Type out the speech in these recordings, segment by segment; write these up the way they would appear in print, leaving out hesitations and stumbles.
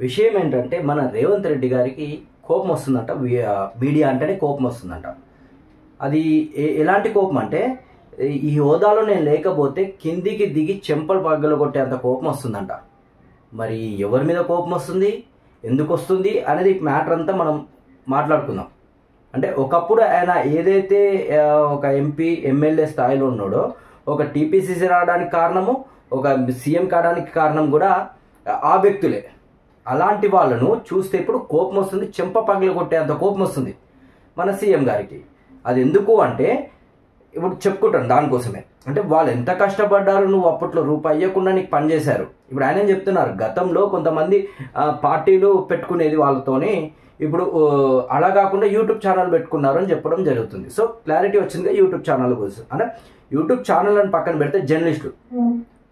విషయం ఏంటంటే మన రేవంత్ రెడ్డి గారికి కోపం వస్తుందంట. మీడియా అంటేనే కోపం వస్తుందంట. అది ఎలాంటి కోపం అంటే, ఈ హోదాలో నేను లేకపోతే కిందికి దిగి చెంపలు పగ్గలు కొట్టేంత కోపం వస్తుందంట. మరి ఎవరి మీద కోపం వస్తుంది, ఎందుకు వస్తుంది అనేది మ్యాటర్ అంతా మనం మాట్లాడుకుందాం. అంటే ఒకప్పుడు ఆయన ఏదైతే ఒక ఎంపీ ఎమ్మెల్యే స్థాయిలో ఉన్నాడో, ఒక టీపీసీసీ రావడానికి కారణము, ఒక సీఎం కావడానికి కారణం కూడా ఆ వ్యక్తులే. అలాంటి వాళ్ళను చూస్తే ఇప్పుడు కోపం వస్తుంది, చెంప పగలు కొట్టేంత కోపం వస్తుంది మన సీఎం గారికి. అది ఎందుకు అంటే, ఇప్పుడు చెప్పుకుంటాను దానికోసమే. అంటే వాళ్ళు ఎంత కష్టపడ్డారు, నువ్వు అప్పట్లో రూపాయి ఇవ్వకుండా నీకు పనిచేశారు. ఇప్పుడు ఆయన ఏం చెప్తున్నారు, గతంలో కొంతమంది పార్టీలు పెట్టుకునేది వాళ్ళతోని, ఇప్పుడు అలా కాకుండా యూట్యూబ్ ఛానల్ పెట్టుకున్నారు అని చెప్పడం జరుగుతుంది. సో క్లారిటీ వచ్చింది యూట్యూబ్ ఛానల్ కోసం. అంటే యూట్యూబ్ ఛానల్ అని పక్కన పెడితే జర్నలిస్టులు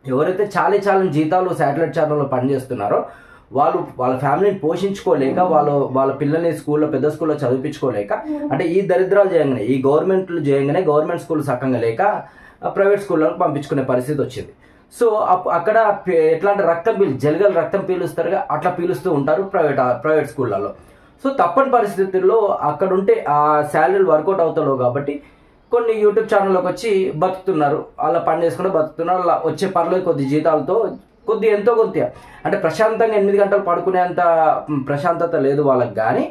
ఎవరైతే చాలా జీతాలు శాటిలైట్ ఛానల్లో పనిచేస్తున్నారో, వాళ్ళు వాళ్ళ ఫ్యామిలీని పోషించుకోలేక, వాళ్ళ పిల్లల్ని స్కూల్లో పెద్ద స్కూల్లో చదివించుకోలేక, అంటే ఈ దరిద్రాలు చేయగానే, ఈ గవర్నమెంట్లు చేయగానే గవర్నమెంట్ స్కూల్ సక్కంగా లేక ప్రైవేట్ స్కూళ్ళకు పంపించుకునే పరిస్థితి వచ్చింది. సో అక్కడ ఎట్లా అంటే జలగలు రక్తం పీలుస్తారుగా, అట్లా పీలుస్తూ ఉంటారు ప్రైవేట్ స్కూళ్ళల్లో. సో తప్పని పరిస్థితుల్లో అక్కడ ఉంటే ఆ శాలరీలు వర్కౌట్ అవుతారో కాబట్టి కొన్ని యూట్యూబ్ ఛానల్లోకి వచ్చి బతుకుతున్నారు. అలా పని చేసుకుంటూ బతుకుతున్నారు. అలా వచ్చే పర్లేదు కొద్ది జీతాలతో, ఎంతో కొంత అంటే ప్రశాంతంగా 8 గంటలు పడుకునేంత ప్రశాంతత లేదు వాళ్ళకి, కానీ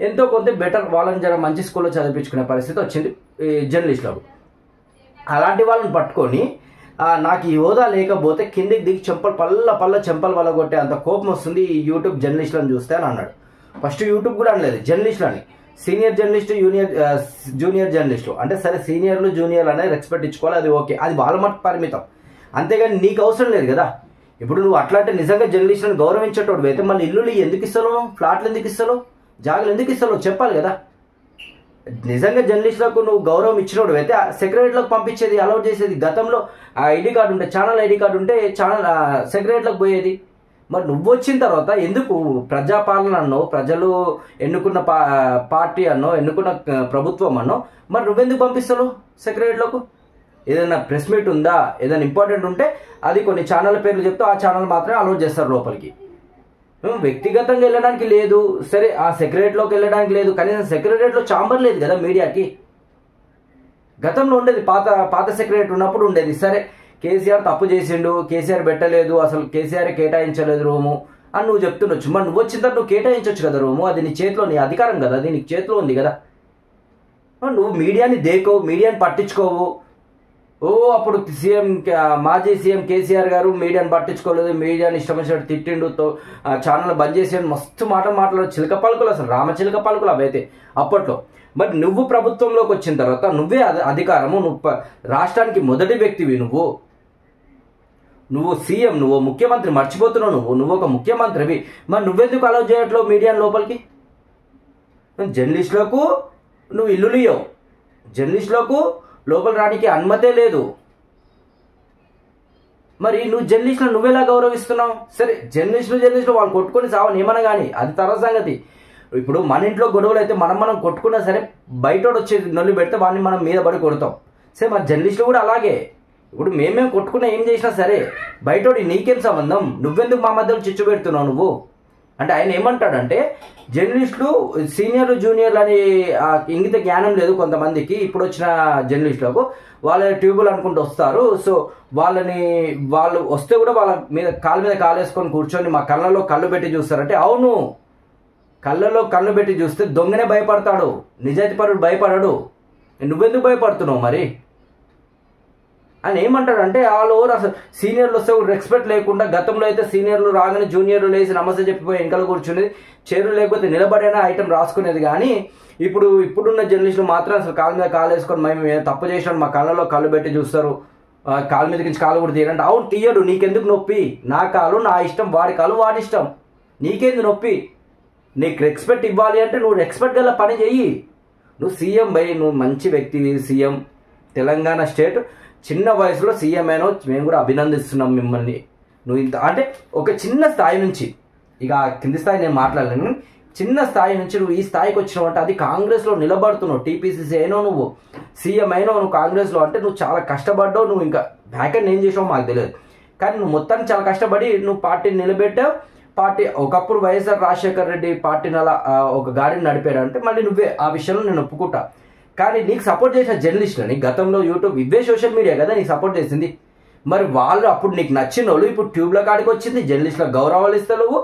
ఎంతో కొంత బెటర్ వాళ్ళని జర మంచి స్కూల్లో చదివించుకునే పరిస్థితి వచ్చింది ఈ జర్నలిస్టులకు. అలాంటి వాళ్ళని పట్టుకొని నాకు ఈ హోదా లేకపోతే కిందికి దిగి చెంపలు వల్ల కొట్టే అంత కోపం వస్తుంది ఈ యూట్యూబ్ జర్నలిస్టులను చూస్తే అని అన్నాడు. ఫస్ట్ యూట్యూబ్ కూడా అనలేదు, జర్నలిస్టులు అని. సీనియర్ జర్నలిస్టు, జూనియర్ జర్నలిస్టు అంటే సరే, సీనియర్లు జూనియర్లు అనేది రెస్పెక్ట్ ఇచ్చుకోవాలి, అది ఓకే, అది వాళ్ళ మట్టుకు పరిమితం. అంతేగాని నీకు అవసరం లేదు కదా. ఇప్పుడు నువ్వు అట్లా అంటే నిజంగా జర్నలిస్టులను గౌరవించేటోడు అయితే మళ్ళీ ఇల్లులు ఎందుకు ఇస్తావు, ఫ్లాట్లు ఎందుకు ఇస్తావు, జాగులు ఎందుకు ఇస్తావు చెప్పాలి కదా. నిజంగా జర్నలిస్టులకు నువ్వు గౌరవం ఇచ్చినోడు అయితే సెక్రటరీలకు పంపించేది, అలౌట్ చేసేది. గతంలో ఆ ఐడి కార్డు ఉంటే, ఛానల్ ఐడి కార్డు ఉంటే ఛానల్ సెక్రటరీలకు పోయేది. మరి నువ్వు వచ్చిన తర్వాత ఎందుకు ప్రజాపాలన అన్నో, ప్రజలు ఎన్నుకున్న పార్టీ అన్నో, ఎన్నుకున్న ప్రభుత్వం అన్నో, మరి నువ్వెందుకు పంపిస్తావు సెక్రటరీలకు? ఏదైనా ప్రెస్ మీట్ ఉందా, ఏదైనా ఇంపార్టెంట్ ఉంటే అది కొన్ని ఛానల్ పేర్లు చెప్తే ఆ ఛానల్ మాత్రమే అలౌట్ చేస్తారు లోపలికి. వ్యక్తిగతంగా వెళ్ళడానికి లేదు, సరే ఆ సెక్రటరీలోకి వెళ్ళడానికి లేదు, కనీసం సెక్రటరీలో ఛాంబర్ లేదు కదా మీడియాకి. గతంలో ఉండేది, పాత సెక్రటరీ ఉన్నప్పుడు ఉండేది. సరే కేసీఆర్ తప్పు చేసిండు, కేసీఆర్ పెట్టలేదు, అసలు కేసీఆర్ కేటాయించలేదు రూము అని నువ్వు చెప్తుండొచ్చు. మరి నువ్వు వచ్చిన తర్వాత నువ్వు కేటాయించవచ్చు కదా రూము, అది నీ చేతిలో, నీ అధికారం కదా, అది నీకు చేతిలో ఉంది కదా. నువ్వు మీడియాని మీడియాని పట్టించుకోవు. అప్పుడు మాజీ సీఎం కేసీఆర్ గారు మీడియాని పట్టించుకోలేదు, మీడియాని ఇష్టం వచ్చినట్టు తిట్టిండు, ఛానల్ బంద్ చేసి మస్తు మాట్లాడు, చిలక పలుకులు, అసలు రామచిలక పలుకులు అవైతే అప్పట్లో. మరి నువ్వు ప్రభుత్వంలోకి వచ్చిన తర్వాత నువ్వే అధికారము, నువ్వు రాష్ట్రానికి మొదటి వ్యక్తివి, నువ్వు సీఎం, నువ్వు ముఖ్యమంత్రి, మర్చిపోతున్నావు నువ్వు ఒక ముఖ్యమంత్రివి. మరి నువ్వెందుకు అలౌ చేయట్లేవు మీడియాని లోపలికి? జర్నలిస్టులకు నువ్వు ఇల్లులు ఇవ్వవు, జర్నలిస్టులకు లోపల రానికి అనుమతే లేదు. మరి నువ్వు జర్నలిస్టులు నువ్వెలా గౌరవిస్తున్నావు? సరే జర్నలిస్టులు వాళ్ళు కొట్టుకొని సావని ఏమన్నా కానీ అది తర్వాత సంగతి. ఇప్పుడు మన ఇంట్లో గొడవలు అయితే మనం కొట్టుకున్నా సరే, బయటోడు వచ్చి నొల్లి పెడితే వాడిని మనం మీద పడి కొడతాం. సరే మరి జర్నలిస్టులు కూడా అలాగే. ఇప్పుడు మేమేం కొట్టుకున్నా, ఏం చేసినా సరే, బయటోడి నీకేం సంబంధం, నువ్వెందుకు మా మధ్యలో చిచ్చు పెడుతున్నావు నువ్వు అంటే ఆయన ఏమంటాడంటే, జర్నలిస్టులు సీనియర్లు జూనియర్లు అని ఇంగిత జ్ఞానం లేదు కొంతమందికి. ఇప్పుడు వచ్చిన జర్నలిస్టులకు వాళ్ళ ట్యూబులు అనుకుంటూ వస్తారు. సో వాళ్ళు వస్తే కూడా వాళ్ళ మీద కాలేసుకొని కూర్చొని మా కళ్ళలో కళ్ళు పెట్టి చూస్తారంటే, అవును, కళ్ళలో కళ్ళు పెట్టి చూస్తే దొంగనే భయపడతాడు, నిజాయితీపరుడు భయపడడు. నువ్వెందుకు భయపడుతున్నావు మరి అని ఏమంటాడంటే, ఆల్ ఓవర్ అసలు సీనియర్లు వస్తే రెస్పెక్ట్ లేకుండా, గతంలో అయితే సీనియర్లు రాగానే జూనియర్లు లేచి నమస్తే చెప్పిపోయి వెనకాల కూర్చునేది, చైర్లు లేకపోతే నిలబడైనా ఐటమ్ రాసుకునేది. కానీ ఇప్పుడున్న జర్నలిస్టులు మాత్రం అసలు కాళ్ళ మీద కాలు వేసుకొని మేము తప్పు చేసినాం, మా కళ్ళలో కళ్ళు పెట్టి చూస్తారు, కాళ్ళ మీదకి నుంచి కాలు కూడా తీయాలంటే, అవును తీయడు, నీకెందుకు నొప్పి, నా కాలు నా ఇష్టం, వాడి కాలు వాడి ఇష్టం, నీకేంది నొప్పి? నీకు రెస్పెక్ట్ ఇవ్వాలి అంటే నువ్వు రెస్పెక్ట్ గల పని చెయ్యి. నువ్వు సీఎం నువ్వు మంచి వ్యక్తివి, సీఎం తెలంగాణ స్టేట్, చిన్న వయసులో సీఎం అయినా మేము కూడా అభినందిస్తున్నాం మిమ్మల్ని. నువ్వు ఇంత అంటే ఒక చిన్న స్థాయి నుంచి, ఇక కింది స్థాయి నేను మాట్లాడలేను, చిన్న స్థాయి నుంచి నువ్వు ఈ స్థాయికి వచ్చినావు అంటే అది కాంగ్రెస్లో నిలబడుతున్నావు, టీపీసీసీ అయినావు, నువ్వు సీఎం అయినావు, నువ్వు కాంగ్రెస్లో అంటే నువ్వు చాలా కష్టపడ్డావు. నువ్వు ఇంకా బ్యాక్ ఎండ్ ఏం చేసావు మాకు తెలియదు, కానీ నువ్వు మొత్తానికి చాలా కష్టపడి నువ్వు పార్టీని నిలబెట్టావు, పార్టీ ఒకప్పుడు వైఎస్ఆర్ రాజశేఖర రెడ్డి పార్టీని అలా ఒక గాడిని నడిపాడంటే మళ్ళీ నువ్వే ఆ విషయంలో నేను ఒప్పుకుంటా. కానీ నీకు సపోర్ట్ చేసిన జర్నలిస్టులని గతంలో యూట్యూబ్ ఇవే సోషల్ మీడియా కదా నీకు సపోర్ట్ చేసింది. మరి వాళ్ళు అప్పుడు నీకు నచ్చిన వాళ్ళు ఇప్పుడు ట్యూబ్ల కాడికి వచ్చింది, జర్నలిస్టులకు గౌరవాలు ఇస్తావు.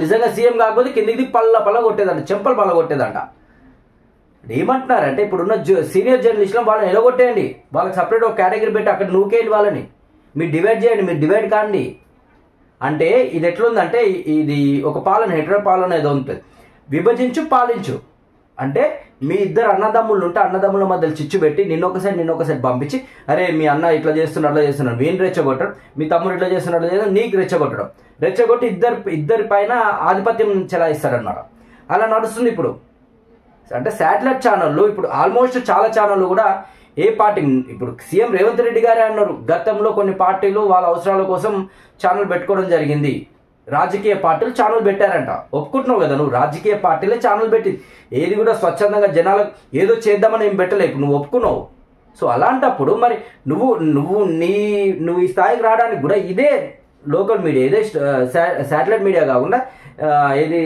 నిజంగా సీఎం కాకపోతే కిందికి పల్ల కొట్టేదంట, చెంపలు పల్ల కొట్టేదంట. ఏమంటున్నారంటే ఇప్పుడున్న సీనియర్ జర్నలిస్టులను వాళ్ళని ఎలగొట్టేయండి, వాళ్ళకి సపరేట్ ఒక కేటగిరీ పెట్టి అక్కడ నూకేయండి, వాళ్ళని మీరు డివైడ్ చేయండి, మీరు డివైడ్ కాండి. అంటే ఇది ఎట్లుందంటే ఇది ఒక పాలన, హెటరో పాలన ఏదో ఉంటుంది, విభజించు పాలించు. అంటే మీ ఇద్దరు అన్నదమ్ముళ్ళు ఉంటే అన్నదమ్ముల మధ్యలో చిచ్చు పెట్టి నిన్నొకసారి పంపించి అరే మీ అన్న ఇట్లా చేస్తున్నాడు అట్లా చేస్తున్నాడు, వీని రెచ్చగొట్టడం, మీ తమ్ముడు ఇట్లా చేస్తున్నాడు చేస్తున్నాడు నీకు రెచ్చగొట్టి ఇద్దరి పైన ఆధిపత్యం చెలాయిస్తాడన్నమాట. అలా నడుస్తుంది ఇప్పుడు. అంటే శాటిలైట్ ఛానళ్ళు ఇప్పుడు ఆల్మోస్ట్ చాలా ఛానళ్ళు కూడా ఏ పార్టీ, ఇప్పుడు సీఎం రేవంత్ రెడ్డి గారే అన్నారు గతంలో కొన్ని పార్టీలు వాళ్ళ అవసరాల కోసం ఛానల్ పెట్టుకోవడం జరిగింది, రాజకీయ పార్టీలు ఛానల్ పెట్టారంట. ఒప్పుకుంటున్నావు కదా నువ్వు, రాజకీయ పార్టీలే ఛానల్ పెట్టి ఏది కూడా స్వచ్ఛందంగా జనాలకు ఏదో చేద్దామని ఏం పెట్టలేదు, నువ్వు ఒప్పుకున్నావు. సో అలాంటప్పుడు మరి నువ్వు ఈ స్థాయికి రావడానికి కూడా ఇదే లోకల్ మీడియా, ఇదే శాటిలైట్ మీడియా కాకుండా ఇది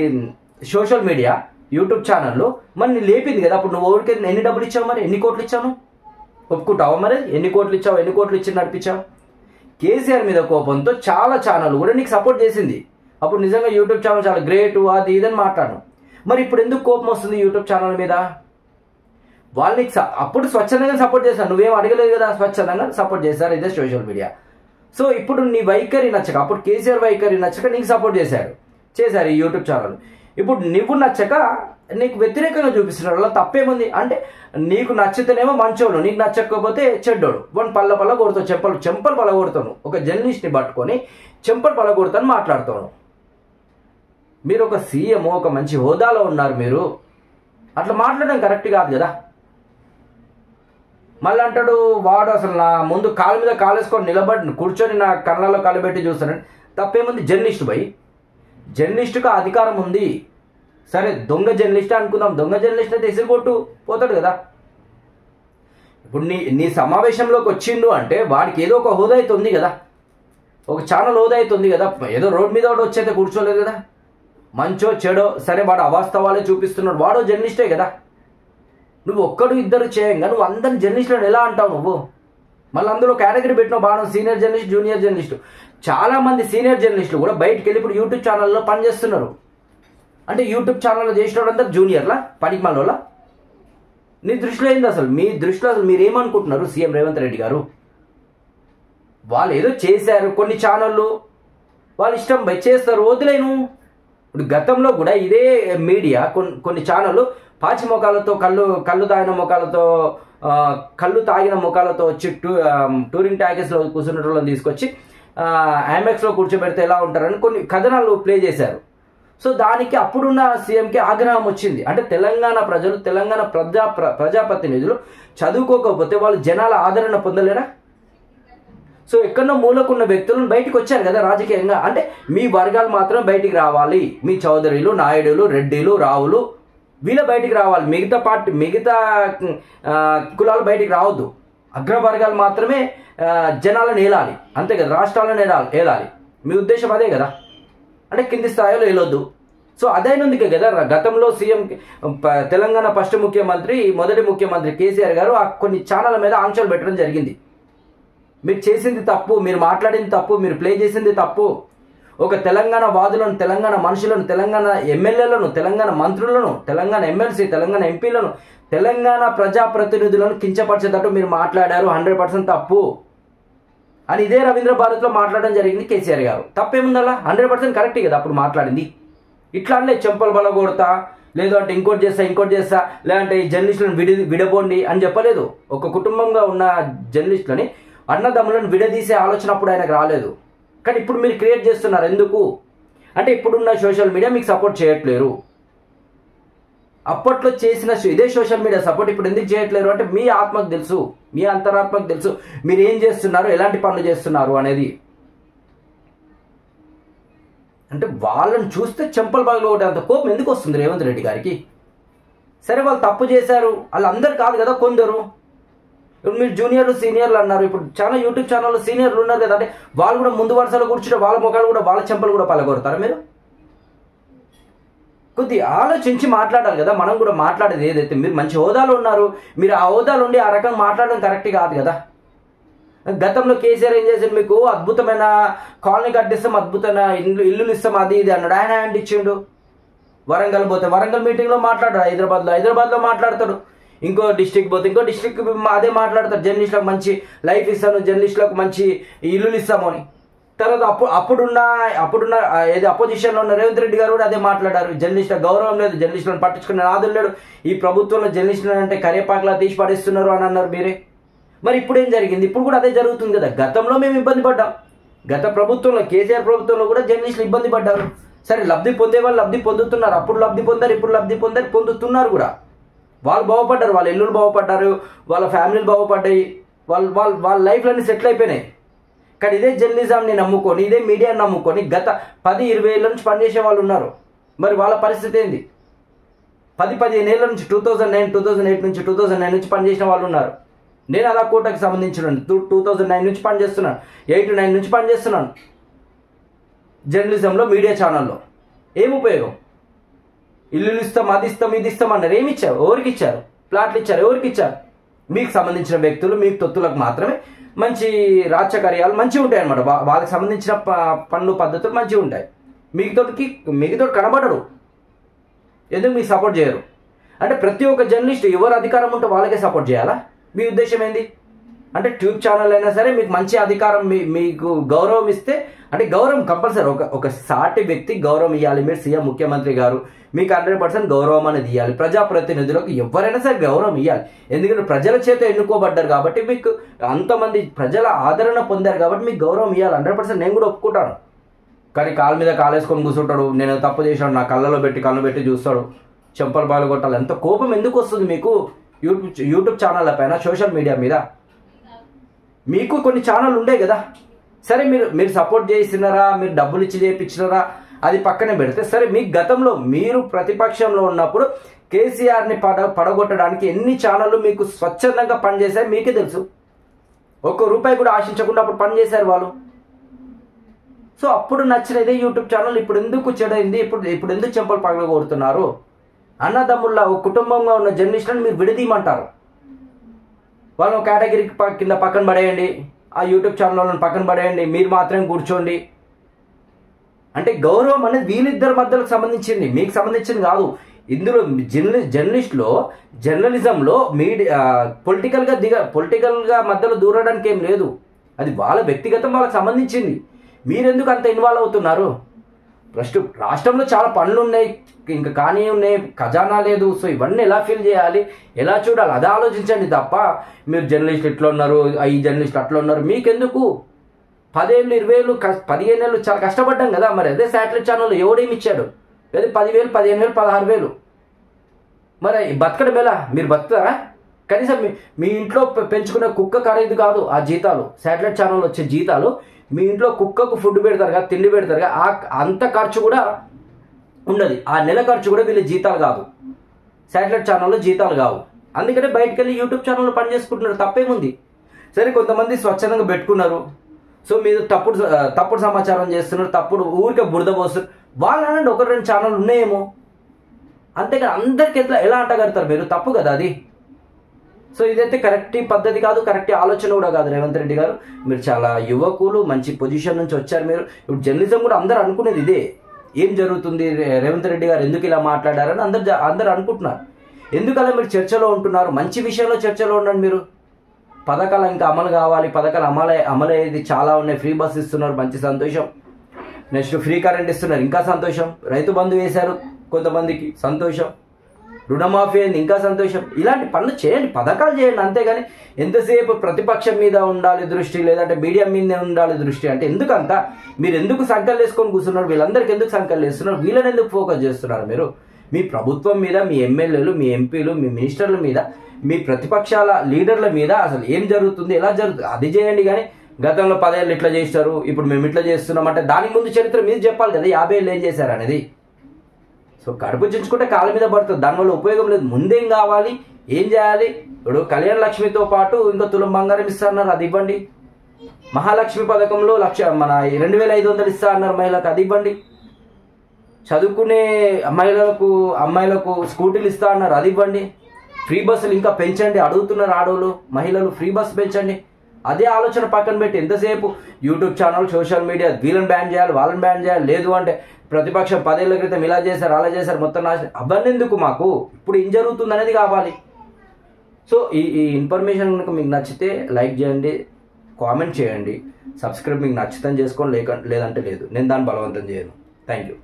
సోషల్ మీడియా యూట్యూబ్ ఛానల్లో మరి నీ లేపింది కదా. అప్పుడు నువ్వు ఎవరికి ఎన్ని డబ్బులు ఇచ్చావు, మరి ఎన్ని కోట్లు ఇచ్చావు, ఒప్పుకుంటావు మరి ఎన్ని కోట్లు ఇచ్చి నడిపించావు. కేసీఆర్ మీద కోపంతో చాలా ఛానల్ కూడా నీకు సపోర్ట్ చేసింది. అప్పుడు నిజంగా యూట్యూబ్ ఛానల్ చాలా గ్రేట్ అది ఇదని మాట్లాడను. మరి ఇప్పుడు ఎందుకు కోపం వస్తుంది యూట్యూబ్ ఛానల్ మీద? వాళ్ళు నీకు అప్పుడు స్వచ్ఛందంగా సపోర్ట్ చేశారు, నువ్వేం అడగలేదు కదా, స్వచ్ఛందంగా సపోర్ట్ చేశారు, ఇదే సోషల్ మీడియా. సో ఇప్పుడు నీ వైఖరి నచ్చక, అప్పుడు కేసీఆర్ వైఖరి నచ్చక నీకు సపోర్ట్ చేశారు ఈ యూట్యూబ్ ఛానల్. ఇప్పుడు నువ్వు నచ్చక నీకు వ్యతిరేకంగా చూపిస్తున్నాడు, అలా తప్పేముంది? అంటే నీకు నచ్చితేనేమో మంచోడు, నీకు నచ్చకపోతే చెడ్డోడు. వాడిని పల్ల కొడతావు, చెంపలు పల్ల కొడతాను. ఒక జర్నలిస్ట్ని పట్టుకొని చెంపలు పల్ల కొడతాను మాట్లాడుతాను. మీరు ఒక సీఎం, ఒక మంచి హోదాలో ఉన్నారు, మీరు అట్లా మాట్లాడడం కరెక్ట్ కాదు కదా. మళ్ళీ అంటాడు వాడు అసలు నా ముందు కాలు మీద కాలేసుకొని కూర్చొని నా కళ్ళలో కలబెట్టి చూస్తానని. తప్పేముంది? జర్నలిస్టుకు అధికారం ఉంది. సరే దొంగ జర్నలిస్ట్ అనుకుందాం, దొంగ జర్నలిస్ట్ అయితే ఎసిరికొట్టు పోతాడు కదా. ఇప్పుడు నీ సమావేశంలోకి వచ్చిండు అంటే వాడికి ఏదో ఒక హోదా అయితే ఉంది కదా, ఒక ఛానల్ హోదా అయితే ఉంది కదా. ఏదో రోడ్ మీద వాడు వచ్చైతే కూర్చోలేదు కదా. మంచో చెడో సరే వాడు అవాస్తవాలే చూపిస్తున్నాడు, వాడో జర్నలిస్టే కదా. నువ్వు ఒక్కడు ఇద్దరు చేయంగా నువ్వు అందరిని జర్నలిస్టులను ఎలా అంటావు నువ్వు? మళ్ళీ అందులో కేటగిరీ పెట్టినావు బాగా, సీనియర్ జర్నలిస్ట్, జూనియర్ జర్నలిస్టు. చాలా మంది సీనియర్ జర్నలిస్టులు కూడా బయటకు వెళ్ళి ఇప్పుడు యూట్యూబ్ ఛానల్లో పనిచేస్తున్నారు. అంటే యూట్యూబ్ ఛానల్లో చేసిన వాళ్ళందరూ జూనియర్లా, పనికిమాల? నీ దృష్టిలో ఏంది అసలు? మీ దృష్టిలో అసలు మీరు ఏమనుకుంటున్నారు? సీఎం రేవంత్ రెడ్డి గారు వాళ్ళు ఏదో చేశారు, కొన్ని ఛానళ్ళు వాళ్ళ ఇష్టం చేస్తారు, వదిలేను. ఇప్పుడు గతంలో కూడా ఇదే మీడియా కొన్ని ఛానళ్ళు పాచి ముఖాలతో కళ్ళు తాగిన ముఖాలతో తాగిన ముఖాలతో వచ్చి టూరింగ్ ట్యాకెస్లో కూర్చున్న వాళ్ళని తీసుకొచ్చి ఐమాక్స్లో కూర్చోబెడితే ఎలా ఉంటారని కొన్ని కథనాలు ప్లే చేశారు. సో దానికి అప్పుడున్న సీఎంకి ఆగ్రహం వచ్చింది. అంటే తెలంగాణ ప్రజలు, తెలంగాణ ప్రజాప్రతినిధులు చదువుకోకపోతే వాళ్ళు జనాల ఆదరణ పొందలేరా? సో ఎక్కడో మూలకున్న వ్యక్తులను బయటకు వచ్చారు కదా రాజకీయంగా. అంటే మీ వర్గాలు మాత్రం బయటికి రావాలి, మీ చౌదరులు, నాయుడులు, రెడ్డిలు, రావులు వీళ్ళ బయటికి రావాలి, మిగతా కులాలు బయటికి రావద్దు. అగ్రవర్గాలు మాత్రమే జనాలను ఏలాలి, అంతే కదా, రాష్ట్రాలను ఏలాలి. మీ ఉద్దేశం అదే కదా. అంటే కింది స్థాయిలో వెళ్ళొద్దు. సో అదైనందుకే కదా గతంలో సీఎం తెలంగాణ మొదటి ముఖ్యమంత్రి కేసీఆర్ గారు కొన్ని ఛానళ్ళ మీద ఆంక్షలు పెట్టడం జరిగింది. మీరు చేసింది తప్పు, మీరు మాట్లాడింది తప్పు, మీరు ప్లే చేసింది తప్పు. ఒక తెలంగాణ వాదులను, తెలంగాణ మనుషులను, తెలంగాణ ఎమ్మెల్యేలను, తెలంగాణ మంత్రులను, తెలంగాణ ఎమ్మెల్సీ, తెలంగాణ ఎంపీలను, తెలంగాణ ప్రజాప్రతినిధులను కించపరిచేటట్టు మీరు మాట్లాడారు, 100% తప్పు అని ఇదే రవీంద్ర భారత్లో మాట్లాడడం జరిగింది కేసీఆర్ గారు. తప్పేముందల్లా? 100% కరెక్టే కదా అప్పుడు మాట్లాడింది. ఇట్లా అనే చెంపలు బలగొడతా, లేదు అంటే ఇంకోటి చేస్తా, లేదంటే ఈ జర్నలిస్టులను విడబోండి అని చెప్పలేదు. ఒక కుటుంబంగా ఉన్న జర్నలిస్టులని, అన్నదమ్ములను విడదీసే ఆలోచన అప్పుడు ఆయనకు రాలేదు. కానీ ఇప్పుడు మీరు క్రియేట్ చేస్తున్నారు. ఎందుకు అంటే ఇప్పుడున్న సోషల్ మీడియా మీకు సపోర్ట్ చేయట్లేరు. అప్పట్లో చేసిన ఇదే సోషల్ మీడియా సపోర్ట్ ఇప్పుడు ఎందుకు చేయట్లేరు అంటే మీ ఆత్మకు తెలుసు, మీ అంతరాత్మకు తెలుసు మీరు ఏం చేస్తున్నారు, ఎలాంటి పనులు చేస్తున్నారు అనేది. అంటే వాళ్ళని చూస్తే చెంపలు పగలగొట్టే అంత కోపం ఎందుకు వస్తుంది రేవంత్ రెడ్డి గారికి? సరే వాళ్ళు తప్పు చేశారు, వాళ్ళందరూ కాదు కదా, కొందరు. ఇప్పుడు మీరు జూనియర్లు సీనియర్లు అన్నారు, ఇప్పుడు చాలా యూట్యూబ్ ఛానల్లో సీనియర్లు ఉన్నారు కదా, అంటే వాళ్ళు కూడా ముందు వరుసలో కూర్చుంటే వాళ్ళ ముఖాలు కూడా వాళ్ళ చెంపలు కూడా పలగొడతారా మీరు? కొద్దిగా ఆలోచించి మాట్లాడాలి కదా. మనం కూడా మాట్లాడేది ఏదైతే, మీరు మంచి హోదాలో ఉన్నారు, మీరు ఆ హోదాలో ఉండి ఆ రకంగా మాట్లాడడం కరెక్ట్ కాదు కదా. గతంలో కేసీఆర్ ఏం చేశాడు, మీకు అద్భుతమైన కాలనీ కట్టిస్తాం, అద్భుతమైన ఇల్లులు ఇస్తాం, అది ఇది అన్నాడు. ఆయన హ్యాండ్ ఇచ్చిండు. వరంగల్ పోతే వరంగల్ మీటింగ్లో మాట్లాడాడు, హైదరాబాద్లో మాట్లాడతాడు, ఇంకో డిస్టిక్ పోతే ఇంకో డిస్టిక్ అదే మాట్లాడతారు. జర్నలిస్టులకు మంచి లైఫ్ ఇస్తాను, జర్నలిస్టులకు మంచి ఇల్లులు ఇస్తాము అని. తర్వాత అప్పుడున్న ఏది అపోజిషన్లో ఉన్న రేవంత్ రెడ్డి గారు కూడా అదే మాట్లాడారు. జర్నలిస్టుల గౌరవం లేదు, జర్నలిస్టులను పట్టించుకునే నాదులు లేడు, ఈ ప్రభుత్వంలో జర్నలిస్టులు అంటే కరేపాకలా తీసి పడేస్తున్నారు అని అన్నారు మీరే. మరి ఇప్పుడు ఏం జరిగింది? ఇప్పుడు కూడా అదే జరుగుతుంది కదా. గతంలో మేము ఇబ్బంది పడ్డాం, గత ప్రభుత్వంలో కేసీఆర్ ప్రభుత్వంలో కూడా జర్నలిస్టులు ఇబ్బంది పడ్డారు. సరే, లబ్ధి పొందే వాళ్ళు లబ్ధి పొందుతున్నారు, అప్పుడు లబ్ధి పొందారు, ఇప్పుడు లబ్ధి పొందుతున్నారు కూడా. వాళ్ళు బాగుపడ్డారు, వాళ్ళ ఇల్లులు బాగుపడ్డారు, వాళ్ళ ఫ్యామిలీలు బాగుపడ్డాయి, వాళ్ళ లైఫ్లన్నీ సెటిల్ అయిపోయినాయి. కానీ ఇదే జర్నలిజంని నమ్ముకొని, ఇదే మీడియాని నమ్ముకొని గత 10-20 ఏళ్ళ నుంచి పనిచేసే వాళ్ళు ఉన్నారు. మరి వాళ్ళ పరిస్థితి ఏంది? 10-15 ఏళ్ళ నుంచి 2008 నుంచి 2009 నుంచి పనిచేసిన వాళ్ళు ఉన్నారు. నేను అలా కోటకి సంబంధించిన 2009 నుంచి పనిచేస్తున్నాను, 8-9 నుంచి పనిచేస్తున్నాను జర్నలిజంలో, మీడియా ఛానల్లో. ఏం ఉపయోగం? ఇల్లులు ఇస్తాం, అది ఇస్తాం, ఇది ఇస్తాం అన్నారు. ఏమి ఇచ్చారు? ఎవరికి ఇచ్చారు? ప్లాట్లు ఇచ్చారు, ఎవరికి ఇచ్చారు? మీకు సంబంధించిన వ్యక్తులు, మీకు తొత్తులకు మాత్రమే మంచి రాజకీయాలు మంచిగా ఉంటాయి అన్నమాట. వాళ్ళకి సంబంధించిన పనులు పద్ధతులు మంచిగా ఉంటాయి. మిగతాకి కనబడడు. ఎందుకు మీకు సపోర్ట్ చేయరు? అంటే ప్రతి ఒక్క జర్నలిస్ట్ ఎవరు అధికారం ఉంటే వాళ్ళకే సపోర్ట్ చేయాలా? మీ ఉద్దేశం ఏంది? అంటే ట్యూబ్ ఛానల్ అయినా సరే మీకు మంచి అధికారం, మీకు గౌరవం ఇస్తే, అంటే గౌరవం కంపల్సరీ, ఒక సాటి వ్యక్తి గౌరవం ఇవ్వాలి. మీరు సీఎం ముఖ్యమంత్రి గారు, మీకు 100% గౌరవం అనేది ఇవ్వాలి. ప్రజాప్రతినిధులకు ఎవరైనా సరే గౌరవం ఇవ్వాలి. ఎందుకంటే ప్రజల చేత ఎన్నుకోబడ్డారు కాబట్టి, మీకు అంతమంది ప్రజల ఆదరణ పొందారు కాబట్టి మీకు గౌరవం ఇవ్వాలి. 100% నేను కూడా ఒప్పుకుంటాను. కానీ కాళ్ళ మీద కాలేసుకొని కూర్చుంటాడు, నేను తప్పు చేశాను, నా కళ్ళలో కళ్ళు పెట్టి చూస్తాడు, చెంపలు బాలు కొట్టాలి. ఎంత కోపం ఎందుకు వస్తుంది మీకు యూట్యూబ్ ఛానళ్ళ పైన, సోషల్ మీడియా మీద? మీకు కొన్ని ఛానల్ ఉండే కదా, సరే మీరు సపోర్ట్ చేసినారా, మీరు డబ్బులు ఇచ్చి చేయించినారా, అది పక్కనే పెడితే సరే, మీ గతంలో మీరు ప్రతిపక్షంలో ఉన్నప్పుడు కేసీఆర్ని పడగొట్టడానికి ఎన్ని ఛానళ్ళు మీకు స్వచ్ఛందంగా పనిచేశారు మీకే తెలుసు. ₹1 కూడా ఆశించకుండా అప్పుడు పనిచేశారు వాళ్ళు. సో అప్పుడు నచ్చిన ఇదే యూట్యూబ్ ఛానల్ ఇప్పుడు ఎందుకు చెడైంది? ఇప్పుడు ఎందుకు చెంపలు పగలగొడుతున్నారు? అన్నదమ్ముళ్ళ ఒక కుటుంబంగా ఉన్న జర్నలిస్టులను మీరు విడదీయమంటారు. వాళ్ళని ఒక కేటగిరీ కింద పక్కన పడేయండి, ఆ యూట్యూబ్ ఛానల్ పక్కన పడేయండి, మీరు మాత్రమే కూర్చోండి. అంటే గౌరవం అనేది వీళ్ళిద్దరి మధ్యలో సంబంధించింది, మీకు సంబంధించింది కాదు. ఇందులో జర్నలిజంలో మీడియా పొలిటికల్గా మధ్యలో దూరడానికి ఏం లేదు. అది వాళ్ళ వ్యక్తిగతం, వాళ్ళకి సంబంధించింది. మీరెందుకు అంత ఇన్వాల్వ్ అవుతున్నారు? ఫస్ట్ రాష్ట్రంలో చాలా పనులు ఉన్నాయి, ఇంకా కానీ ఉన్నాయి, ఖజానా లేదు. సో ఇవన్నీ ఎలా ఫీల్ చేయాలి, ఎలా చూడాలి, అదే ఆలోచించండి తప్ప మీరు జర్నలిస్టులు ఇట్లా ఉన్నారు, ఈ జర్నలిస్టులు అట్లా ఉన్నారు మీకెందుకు? 10 ఏళ్ళు 20 ఏళ్ళు 15 ఏళ్ళు చాలా కష్టపడ్డాం కదా. మరి అదే శాటిలైట్ ఛానల్ ఎవడేమి ఇచ్చాడు? అదే 10,000 15,000 16,000. మరి బతకడం ఎలా? మీరు బతుకుతారా? కనీసం మీ ఇంట్లో పెంచుకునే కుక్క ఖరీదు కాదు ఆ జీతాలు. శాటిలైట్ ఛానల్ వచ్చే జీతాలు మీ ఇంట్లో కుక్కకు ఫుడ్ పెడతారు కదా, తిండి పెడతారు కదా, అంత ఖర్చు కూడా ఉండదు. ఆ నెల ఖర్చు కూడా వీళ్ళ జీతాలు కాదు, శాటిలైట్ ఛానల్లో జీతాలు కావు. అందుకనే బయటకు వెళ్ళి యూట్యూబ్ ఛానల్లో పని చేసుకుంటున్నారు, తప్పేముంది? సరే, కొంతమంది స్వచ్ఛందంగా పెట్టుకున్నారు, సో మీరు తప్పుడు సమాచారం చేస్తున్నారు, తప్పుడు ఊరికే బురద పోస్తున్నారు. వాళ్ళు అనండి, 1-2 ఛానల్ ఉన్నాయేమో, అంతేగా అందరికి ఎలా అంటగడతారు మీరు? తప్పు కదా అది. సో ఇదైతే కరెక్ట్ పద్ధతి కాదు, కరెక్ట్ ఆలోచన కూడా కాదు. రేవంత్ రెడ్డి గారు, మీరు చాలా యువకులు, మంచి పొజిషన్ నుంచి వచ్చారు. మీరు ఇప్పుడు జర్నలిజం కూడా అందరూ అనుకునేది ఇదే, ఏం జరుగుతుంది, రేవంత్ రెడ్డి గారు ఎందుకు ఇలా మాట్లాడారని అందరూ అనుకుంటున్నారు. ఎందుకలా మీరు చర్చలో ఉంటున్నారు? మంచి విషయంలో చర్చలో ఉండండి. మీరు పథకాలు ఇంకా అమలు కావాలి, పథకాలు అమలయ్యేది చాలా ఉన్నాయి. ఫ్రీ బస్ ఇస్తున్నారు, మంచి సంతోషం. నెక్స్ట్ ఫ్రీ కరెంట్ ఇస్తున్నారు, ఇంకా సంతోషం. రైతు బంధు వేశారు కొంతమందికి, సంతోషం. రుణమాఫీ అయింది, ఇంకా సంతోషం. ఇలాంటి పనులు చేయండి, పథకాలు చేయండి. అంతేగాని ఎంతసేపు ప్రతిపక్షం మీద ఉండాలి దృష్టి, లేదంటే మీడియా మీదే ఉండాలి దృష్టి అంటే ఎందుకంత? మీరు ఎందుకు సంకలు వేసుకొని కూర్చున్నారు? వీళ్ళందరికీ ఎందుకు సంకలు వేస్తున్నారు? వీళ్ళని ఎందుకు ఫోకస్ చేస్తున్నారు మీరు? మీ ప్రభుత్వం మీద, మీ ఎమ్మెల్యేలు, మీ ఎంపీలు, మీ మినిస్టర్ల మీద, మీ ప్రతిపక్షాల లీడర్ల మీద అసలు ఏం జరుగుతుంది, ఎలా జరుగుతుంది అది చేయండి. కానీ గతంలో 10 ఏళ్ళు ఇట్లా చేస్తారు, ఇప్పుడు మేము ఇట్లా చేస్తున్నామంటే దానికి ముందు చరిత్ర మీరు చెప్పాలి కదా, 50 ఏళ్ళు ఏం చేశారు అనేది. సో కడుపు చించుకుంటే కాళ్ళ మీద పడుతుంది, దానివల్ల ఉపయోగం లేదు. ముందేం కావాలి, ఏం చేయాలి? ఇప్పుడు కళ్యాణ లక్ష్మితో పాటు ఇంకా తులం బంగారం ఇస్తా అన్నారు, అది ఇవ్వండి. మహాలక్ష్మి పథకంలో మన 2500 ఇస్తా అన్నారు మహిళలకు, అది ఇవ్వండి. చదువుకునే అమ్మాయిలకు స్కూటీలు ఇస్తా అన్నారు, అది ఇవ్వండి. ఫ్రీ బస్సులు ఇంకా పెంచండి, అడుగుతున్నారు ఆడోళ్ళు మహిళలు, ఫ్రీ బస్సు పెంచండి. అదే ఆలోచన పక్కన పెట్టి ఎంతసేపు యూట్యూబ్ ఛానల్, సోషల్ మీడియా, వీళ్ళని బ్యాన్ చేయాలి, వాళ్ళని బ్యాన్ చేయాలి, లేదు అంటే ప్రతిపక్షం 10 ఏళ్ల క్రితం ఇలా చేశారు, అలా చేశారు, మొత్తం నాశనం, అవన్నీ ఎందుకు? మాకు ఇప్పుడు ఏం జరుగుతుంది అనేది కావాలి. సో ఈ ఇన్ఫర్మేషన్ కనుక మీకు నచ్చితే లైక్ చేయండి, కామెంట్ చేయండి, సబ్స్క్రైబ్ మీకు నచ్చితే చేసుకోండి, లేదంటే లేదు. నేను దాన్ని బలవంతం చేయను. Thank you.